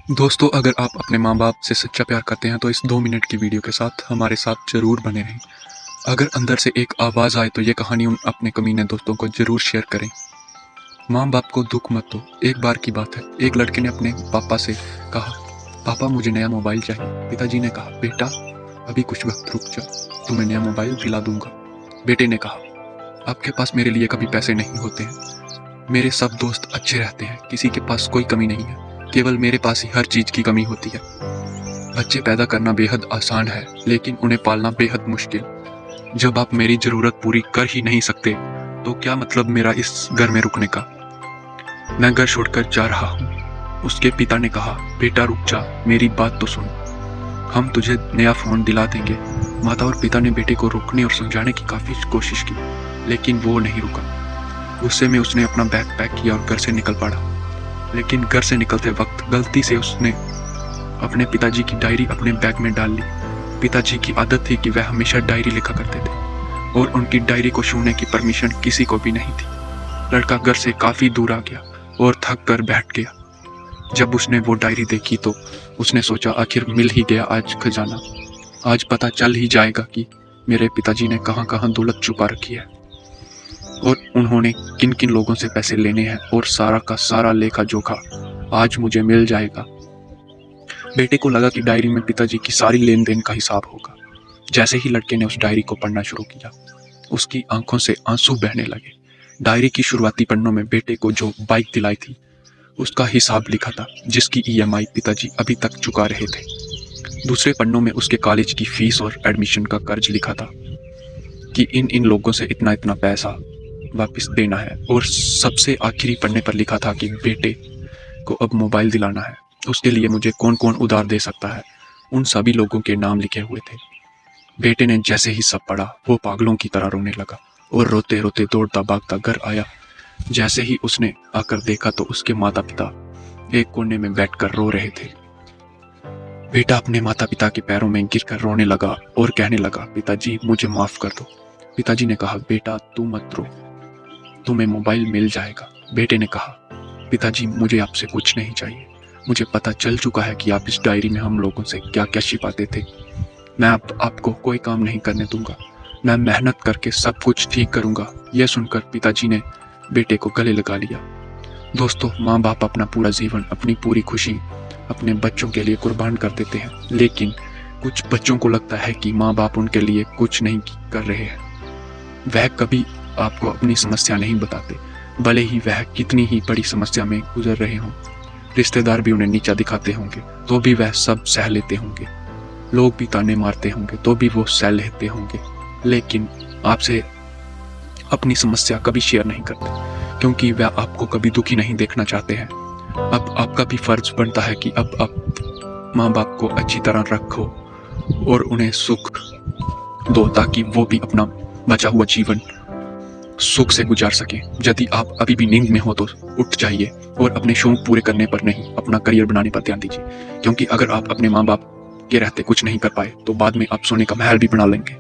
दोस्तों, अगर आप अपने माँ बाप से सच्चा प्यार करते हैं तो इस 2 मिनट की वीडियो के साथ हमारे साथ ज़रूर बने रहें। अगर अंदर से एक आवाज़ आए तो ये कहानी उन अपने कमीने दोस्तों को ज़रूर शेयर करें। माँ बाप को दुख मत दो। एक बार की बात है, एक लड़के ने अपने पापा से कहा, पापा मुझे नया मोबाइल चाहिए। पिताजी ने कहा, बेटा अभी कुछ वक्त रुक जा, तुम्हें नया मोबाइल दिला दूंगा। बेटे ने कहा, आपके पास मेरे लिए कभी पैसे नहीं होते हैं, मेरे सब दोस्त अच्छे रहते हैं, किसी के पास कोई कमी नहीं है, केवल मेरे पास ही हर चीज़ की कमी होती है। बच्चे पैदा करना बेहद आसान है, लेकिन उन्हें पालना बेहद मुश्किल। जब आप मेरी ज़रूरत पूरी कर ही नहीं सकते तो क्या मतलब मेरा इस घर में रुकने का। मैं घर छोड़कर जा रहा हूँ। उसके पिता ने कहा, बेटा रुक जा, मेरी बात तो सुन, हम तुझे नया फ़ोन दिला देंगे। माता और पिता ने बेटे को रोकने और समझाने की काफ़ी कोशिश की, लेकिन वो नहीं रुका। गुस्से में उसने अपना बैग पैक किया और घर से निकल पड़ा। लेकिन घर से निकलते वक्त गलती से उसने अपने पिताजी की डायरी अपने बैग में डाल ली। पिताजी की आदत थी कि वह हमेशा डायरी लिखा करते थे और उनकी डायरी को छूने की परमिशन किसी को भी नहीं थी। लड़का घर से काफ़ी दूर आ गया और थक कर बैठ गया। जब उसने वो डायरी देखी तो उसने सोचा, आखिर मिल ही गया आज खजाना। आज पता चल ही जाएगा कि मेरे पिताजी ने कहाँ कहाँ दौलत छुपा रखी है और उन्होंने किन किन लोगों से पैसे लेने हैं, और सारा का सारा लेखा जोखा आज मुझे मिल जाएगा। बेटे को लगा कि डायरी में पिताजी की सारी लेन देन का हिसाब होगा। जैसे ही लड़के ने उस डायरी को पढ़ना शुरू किया, उसकी आंखों से आंसू बहने लगे। डायरी की शुरुआती पन्नों में बेटे को जो बाइक दिलाई थी उसका हिसाब लिखा था, जिसकी EMI पिताजी अभी तक चुका रहे थे। दूसरे पन्नों में उसके कॉलेज की फीस और एडमिशन का कर्ज लिखा था कि इन इन लोगों से इतना इतना पैसा वापस देना है। और सबसे आखिरी पन्ने पर लिखा था कि बेटे को अब मोबाइल दिलाना है, उसके लिए मुझे कौन कौन उधार दे सकता है। उन सभी लोगों के नाम लिखे हुए थे। बेटे ने जैसे ही सब पढ़ा, वो पागलों की तरह रोने लगा और रोते रोते दौड़ता भागता घर आया। जैसे ही उसने आकर देखा तो उसके माता पिता एक कोने में बैठकर रो रहे थे। बेटा अपने माता पिता के पैरों में गिरकर रोने लगा और कहने लगा, पिताजी मुझे माफ कर दो। पिताजी ने कहा, बेटा तू मत रो, तुम्हें मोबाइल मिल जाएगा। बेटे ने कहा, पिताजी मुझे आपसे कुछ नहीं चाहिए, मुझे पता चल चुका है कि आप इस डायरी में हम लोगों से क्या क्या छिपाते थे। मैं अब आपको कोई काम नहीं करने दूंगा, मैं मेहनत करके सब कुछ ठीक करूंगा। यह सुनकर पिताजी ने बेटे को गले लगा लिया। दोस्तों, माँ बाप अपना पूरा जीवन, अपनी पूरी खुशी अपने बच्चों के लिए कुर्बान कर देते हैं, लेकिन कुछ बच्चों को लगता है कि माँ बाप उनके लिए कुछ नहीं कर रहे हैं। वह कभी आपको अपनी समस्या नहीं बताते, भले ही वह कितनी ही बड़ी समस्या में गुजर रहे हों। रिश्तेदार भी उन्हें नीचा दिखाते होंगे तो भी वह सब सह लेते होंगे। लोग भी ताने मारते होंगे तो भी वो सह लेते होंगे, लेकिन आपसे अपनी समस्या कभी शेयर नहीं करते, क्योंकि वह आपको कभी दुखी नहीं देखना चाहते हैं। अब आपका भी फर्ज बनता है कि अब आप माँ बाप को अच्छी तरह रखो और उन्हें सुख दो, ताकि वो भी अपना बचा हुआ जीवन सुख से गुजार सके। यदि आप अभी भी नींद में हो तो उठ जाइए और अपने शौक पूरे करने पर नहीं, अपना करियर बनाने पर ध्यान दीजिए, क्योंकि अगर आप अपने माँ बाप के रहते कुछ नहीं कर पाए तो बाद में आप सोने का महल भी बना लेंगे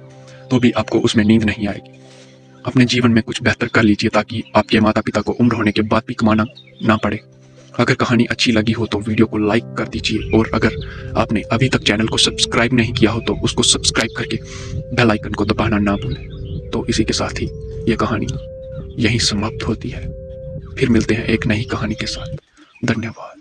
तो भी आपको उसमें नींद नहीं आएगी। अपने जीवन में कुछ बेहतर कर लीजिए ताकि आपके माता पिता को उम्र होने के बाद भी कमाना ना पड़े। अगर कहानी अच्छी लगी हो तो वीडियो को लाइक कर दीजिए, और अगर आपने अभी तक चैनल को सब्सक्राइब नहीं किया हो तो उसको सब्सक्राइब करके बेल आइकन को दबाना ना भूलें। तो इसी के साथ ही ये कहानी यहीं समाप्त होती है। फिर मिलते हैं एक नई कहानी के साथ। धन्यवाद।